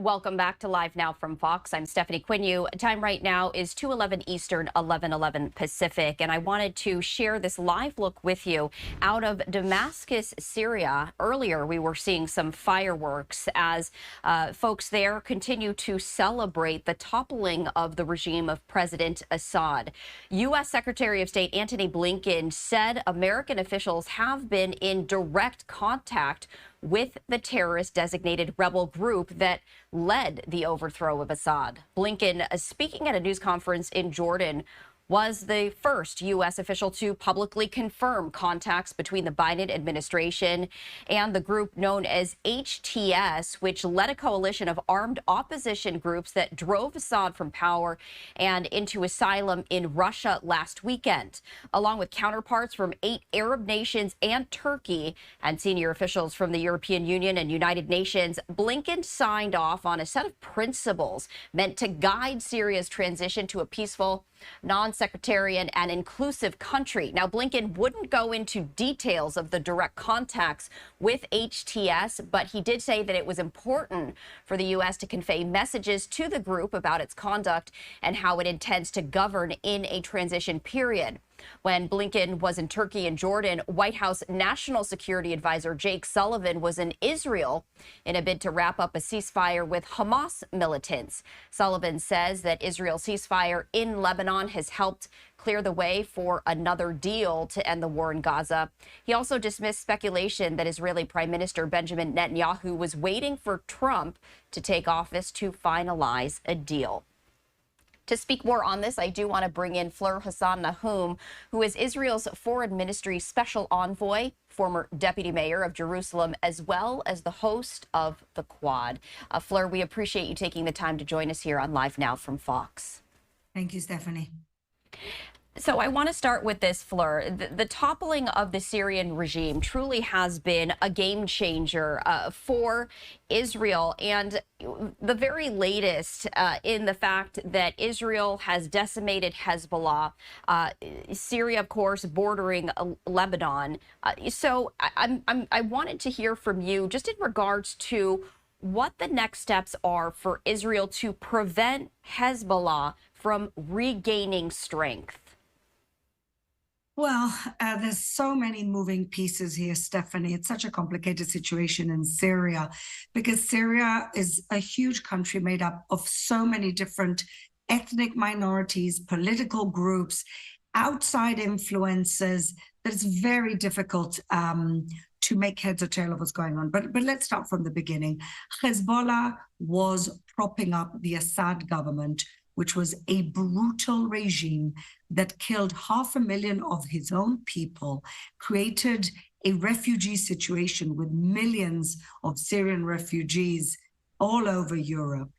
Welcome back to Live Now from Fox. I'm Stephanie Coueignoux. Time right now is 2:11 Eastern, 11:11 Pacific, and I wanted to share this live look with you out of Damascus, Syria. Earlier, we were seeing some fireworks as folks there continue to celebrate the toppling of the regime of President Assad. U.S. Secretary of State Antony Blinken said American officials have been in direct contact with the terrorist-designated rebel group that led the overthrow of Assad. Blinken, speaking at a news conference in Jordan, was the first U.S. official to publicly confirm contacts between the Biden administration and the group known as HTS, which led a coalition of armed opposition groups that drove Assad from power and into asylum in Russia last weekend, along with counterparts from 8 Arab nations and Turkey and senior officials from the European Union and United Nations. Blinken signed off on a set of principles meant to guide Syria's transition to a peaceful, non-sectarian and inclusive country. Now, Blinken wouldn't go into details of the direct contacts with HTS, but he did say that it was important for the U.S. to convey messages to the group about its conduct and how it intends to govern in a transition period. When Blinken was in Turkey and Jordan, White House National Security Advisor Jake Sullivan was in Israel in a bid to wrap up a ceasefire with Hamas militants. Sullivan says that Israel's ceasefire in Lebanon has helped clear the way for another deal to end the war in Gaza. He also dismissed speculation that Israeli Prime Minister Benjamin Netanyahu was waiting for Trump to take office to finalize a deal. To speak more on this, I do want to bring in Fleur Hassan-Nahoum, who is Israel's Foreign Ministry Special Envoy, former Deputy Mayor of Jerusalem, as well as the host of the Quad. Fleur, we appreciate you taking the time to join us here on Live Now from Fox. Thank you, Stephanie. So I want to start with this, Fleur. The toppling of the Syrian regime truly has been a game changer for Israel, and the very latest in the fact that Israel has decimated Hezbollah, Syria, of course, bordering Lebanon. So I wanted to hear from you just in regards to what the next steps are for Israel to prevent Hezbollah from regaining strength. Well, there's so many moving pieces here, Stephanie. It's such a complicated situation in Syria because Syria is a huge country made up of so many different ethnic minorities, political groups, outside influences, that it's very difficult to make heads or tail of what's going on. But let's start from the beginning. Hezbollah was propping up the Assad government, which was a brutal regime that killed 500,000 of his own people, created a refugee situation with millions of Syrian refugees all over Europe,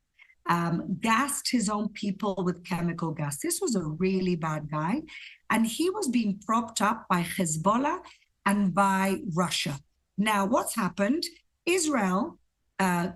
gassed his own people with chemical gas. This was a really bad guy. And he was being propped up by Hezbollah and by Russia. Now, what's happened? Israel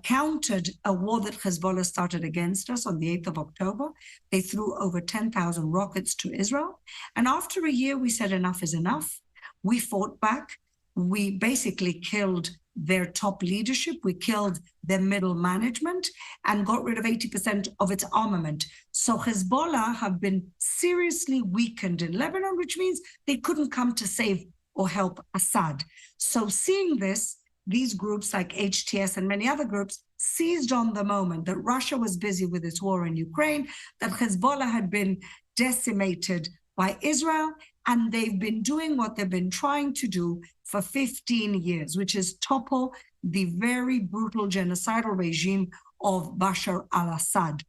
countered a war that Hezbollah started against us on the 8th of October. They threw over 10,000 rockets to Israel. And after a year, we said enough is enough. We fought back. We basically killed their top leadership. We killed their middle management and got rid of 80% of its armament. So Hezbollah have been seriously weakened in Lebanon, which means they couldn't come to save or help Assad. So seeing this, these groups like HTS and many other groups seized on the moment that Russia was busy with its war in Ukraine, that Hezbollah had been decimated by Israel, and they've been doing what they've been trying to do for 15 years, which is topple the very brutal genocidal regime of Bashar al-Assad.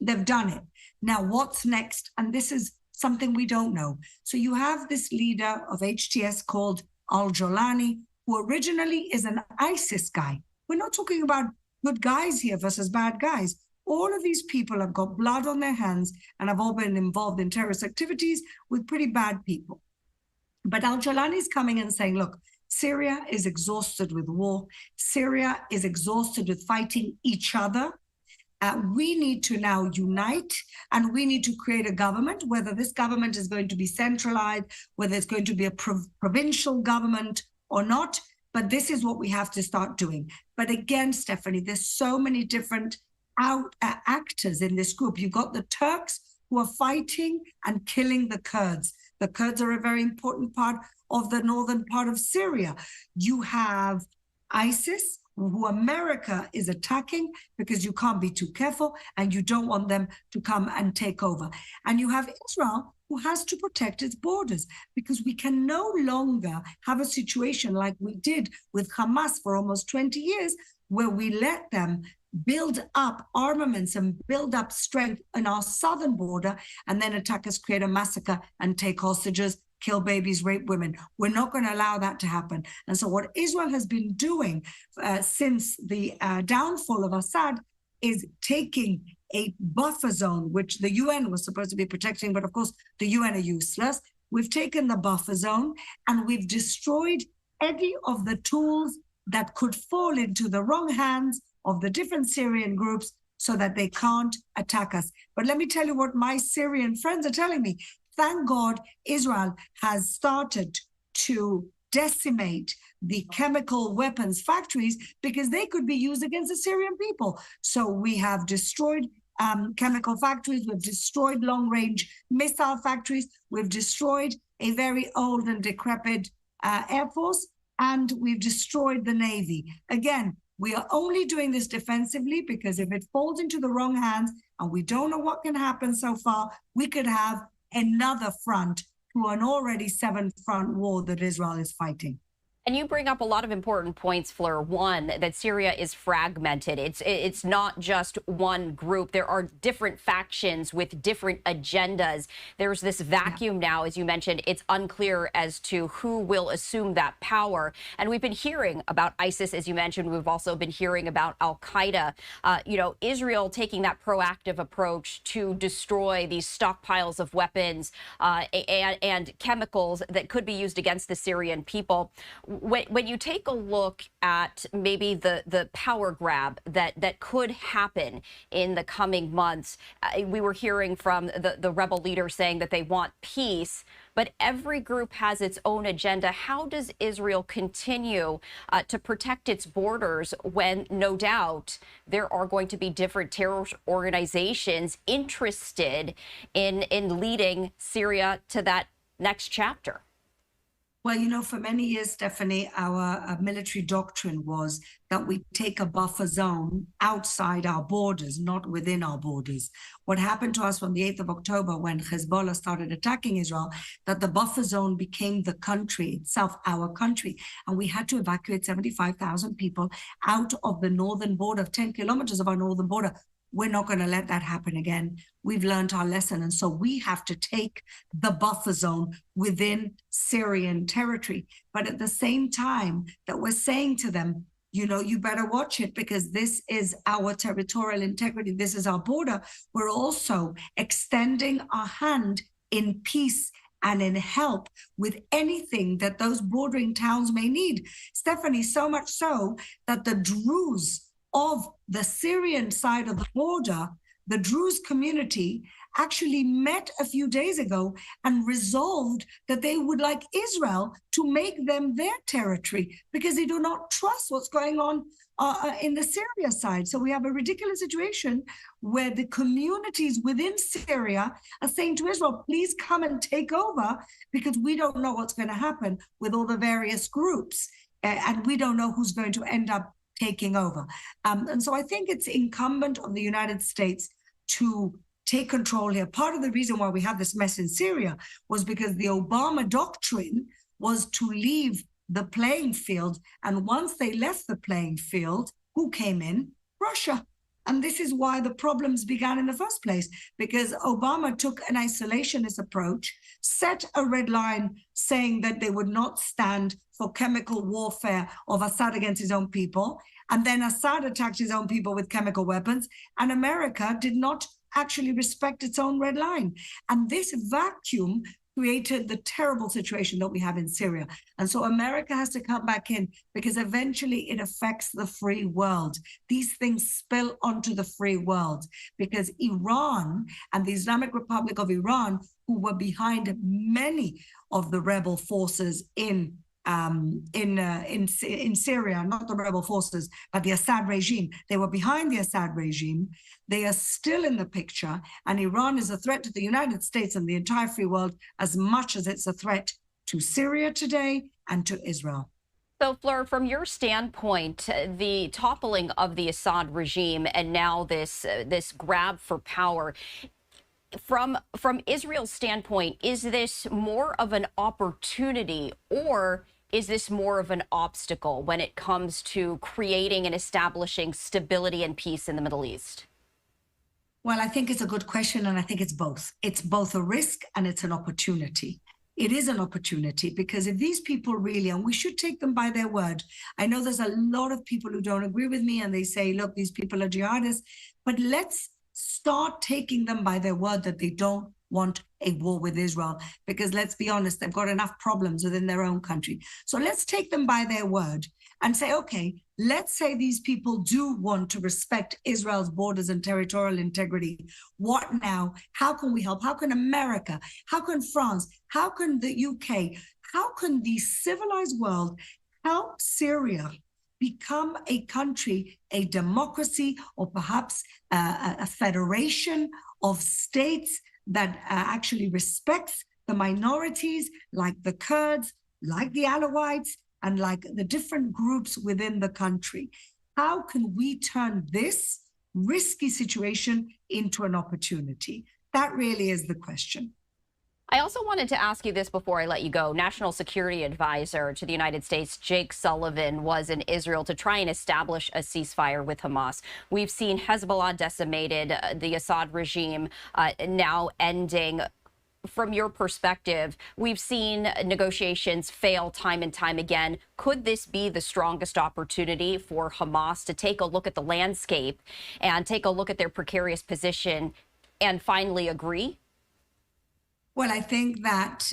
They've done it. Now, what's next? And this is something we don't know. So you have this leader of HTS called al-Jolani, who originally is an ISIS guy. We're not talking about good guys here versus bad guys. All of these people have got blood on their hands and have all been involved in terrorist activities with pretty bad people. But al-Jolani is coming and saying, look, Syria is exhausted with war. Syria is exhausted with fighting each other. We need to now unite, and we need to create a government, whether this government is going to be centralized, whether it's going to be a provincial government or not, but this is what we have to start doing. But again, Stephanie, there's so many different actors in this group. You've got the Turks who are fighting and killing the Kurds. The Kurds are a very important part of the northern part of Syria. You have ISIS, who America is attacking because you can't be too careful and you don't want them to come and take over. And you have Israel, who has to protect its borders, because we can no longer have a situation like we did with Hamas for almost 20 years, where we let them build up armaments and build up strength in our southern border and then attack us, create a massacre and take hostages, kill babies, rape women. We're not going to allow that to happen. And so what Israel has been doing since the downfall of Assad is taking a buffer zone, which the UN was supposed to be protecting, but of course the UN are useless. We've taken the buffer zone and we've destroyed any of the tools that could fall into the wrong hands of the different Syrian groups so that they can't attack us. But let me tell you what my Syrian friends are telling me. Thank God Israel has started to decimate the chemical weapons factories, because they could be used against the Syrian people. So we have destroyed chemical factories, we've destroyed long-range missile factories, we've destroyed a very old and decrepit Air Force, and we've destroyed the Navy. Again, we are only doing this defensively because if it falls into the wrong hands and we don't know what can happen so far, we could have another front to an already 7-front war that Israel is fighting. And you bring up a lot of important points, Fleur. One, that Syria is fragmented. It's not just one group. There are different factions with different agendas. There's this vacuum now, as you mentioned. It's unclear as to who will assume that power. And we've been hearing about ISIS, as you mentioned. We've also been hearing about al-Qaeda. Israel taking that proactive approach to destroy these stockpiles of weapons and chemicals that could be used against the Syrian people. When you take a look at maybe the power grab that could happen in the coming months, we were hearing from the rebel leader saying that they want peace, but every group has its own agenda. How does Israel continue to protect its borders when, no doubt, there are going to be different terror organizations interested in leading Syria to that next chapter? Well, for many years, Stephanie, our military doctrine was that we take a buffer zone outside our borders, not within our borders. What happened to us on the 8th of October when Hezbollah started attacking Israel, that the buffer zone became the country itself, our country. And we had to evacuate 75,000 people out of the northern border, 10 kilometers of our northern border. We're not going to let that happen again. We've learned our lesson. And so we have to take the buffer zone within Syrian territory. But at the same time that we're saying to them, you better watch it because this is our territorial integrity. This is our border. We're also extending our hand in peace and in help with anything that those bordering towns may need. Stephanie, so much so that the Druze of the Syrian side of the border, the Druze community actually met a few days ago and resolved that they would like Israel to make them their territory because they do not trust what's going on in the Syria side. So we have a ridiculous situation where the communities within Syria are saying to Israel, please come and take over because we don't know what's going to happen with all the various groups. And we don't know who's going to end up taking over. And so I think it's incumbent on the United States to take control here. Part of the reason why we have this mess in Syria was because the Obama doctrine was to leave the playing field. And once they left the playing field, who came in? Russia. And this is why the problems began in the first place, because Obama took an isolationist approach, set a red line saying that they would not stand for chemical warfare of Assad against his own people. And then Assad attacked his own people with chemical weapons. And America did not actually respect its own red line. And this vacuum created the terrible situation that we have in Syria. And so America has to come back in because eventually it affects the free world. These things spill onto the free world because Iran and the Islamic Republic of Iran, who were behind many of the rebel forces in in Syria, not the rebel forces, but the Assad regime. They were behind the Assad regime. They are still in the picture, and Iran is a threat to the United States and the entire free world as much as it's a threat to Syria today and to Israel. So, Fleur, from your standpoint, the toppling of the Assad regime and now this grab for power, from Israel's standpoint, is this more of an opportunity, or is this more of an obstacle when it comes to creating and establishing stability and peace in the Middle East? Well, I think it's a good question, and I think it's both. It's both a risk and it's an opportunity. It is an opportunity because if these people really, and we should take them by their word. I know there's a lot of people who don't agree with me and they say, look, these people are jihadists, but let's start taking them by their word that they don't want a war with Israel, because let's be honest, they've got enough problems within their own country. So let's take them by their word and say, okay, let's say these people do want to respect Israel's borders and territorial integrity. What now? How can we help? How can America? How can France? How can the UK? How can the civilized world help Syria become a country, a democracy, or perhaps a federation of states that actually respects the minorities, like the Kurds, like the Alawites, and like the different groups within the country? How can we turn this risky situation into an opportunity? That really is the question. I also wanted to ask you this before I let you go. National Security Advisor to the United States, Jake Sullivan, was in Israel to try and establish a ceasefire with Hamas. We've seen Hezbollah decimated, the Assad regime now ending. From your perspective, we've seen negotiations fail time and time again. Could this be the strongest opportunity for Hamas to take a look at the landscape and take a look at their precarious position and finally agree? Well, I think that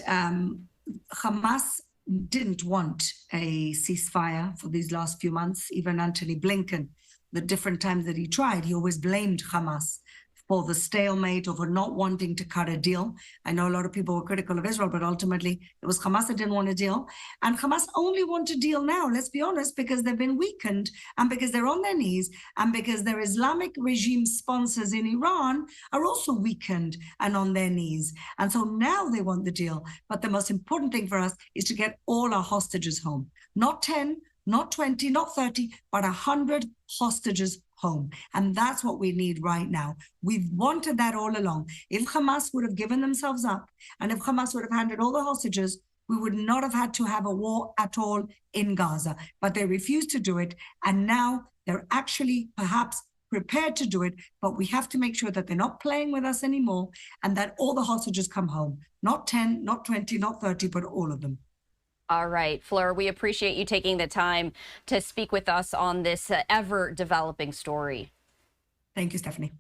Hamas didn't want a ceasefire for these last few months. Even Antony Blinken, the different times that he tried, he always blamed Hamas for the stalemate or for not wanting to cut a deal. I know a lot of people were critical of Israel, but ultimately it was Hamas that didn't want a deal. And Hamas only want a deal now, let's be honest, because they've been weakened and because they're on their knees and because their Islamic regime sponsors in Iran are also weakened and on their knees. And so now they want the deal. But the most important thing for us is to get all our hostages home. Not 10, not 20, not 30, but 100 hostages home. And that's what we need right now. We've wanted that all along. If Hamas would have given themselves up and if Hamas would have handed all the hostages, we would not have had to have a war at all in Gaza. But they refused to do it. And now they're actually perhaps prepared to do it. But we have to make sure that they're not playing with us anymore and that all the hostages come home. Not 10, not 20, not 30, but all of them. All right, Fleur, we appreciate you taking the time to speak with us on this ever-developing story. Thank you, Stephanie.